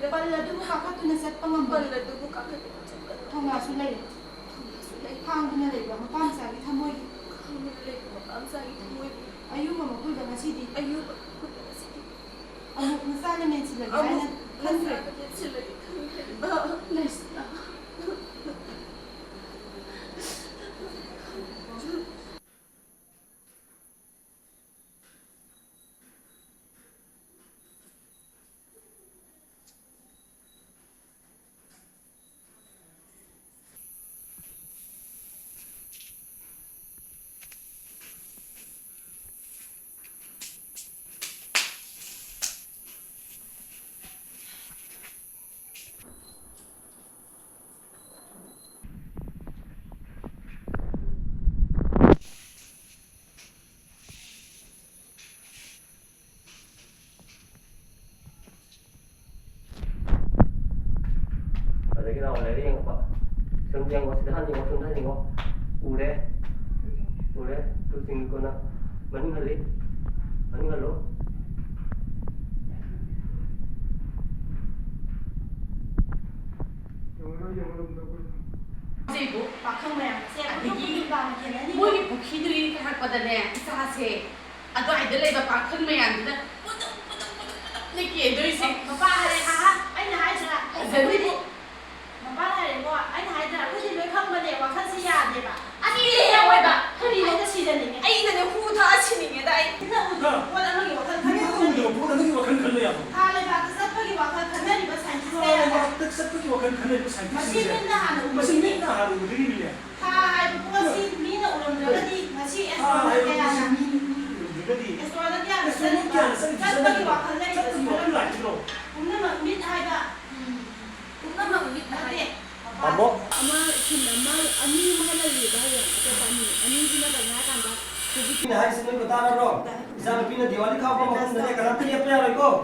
빨라도 가까투나 셋빵은 빨라도 가까투나 통화수 레이 탕구나 레이가 마밤사기 타모이 탕구나 레이가 마밤사기 타모이 아유가 먹을다 마시디 아유가 먹을다 마시디 아무 무사는 멘치라기 아는 큰그래 멘치라기 큰그래 레스나 Kita oleh dia yang apa? Sembiang was dah ni, was dah ni ko. Ure, tu sing ko na. Mani halo. 이거 박형매야 아니 이 뭐이 부키들이 할 거다네 이사세 아도 아이들 내가 박형매야인데 이렇게 너희들 바바하래 하 아니 하이즈라 바바하래 뭐 아니 하이즈라 그시 왜 컴번에 와 칸시야 돼봐 아니 야 왜봐 허리 너가 시전이네 아이들의 후타치닝이다 원하는 게 와칸 그거 보다는 거 큰큰이야. 하래 봐 뜻하기 와칸 칸나리 봐 산지세야 뜻뜻이 와 큰큰이 산지. 마시민나 하는 마시민나 하는 거 되게 다 알고 뭐지 미나 오름들어디 마시 아, 에스트라데야 그거디. 에스트라데야 그냥 뜻하기 와칸 내리 거 없는 민 하이가 꿈나만 밑에 Amo? Ini hari Senin ko tara bro. Isa na pina Diwali ka pa makundan ya karam tiya pa ko.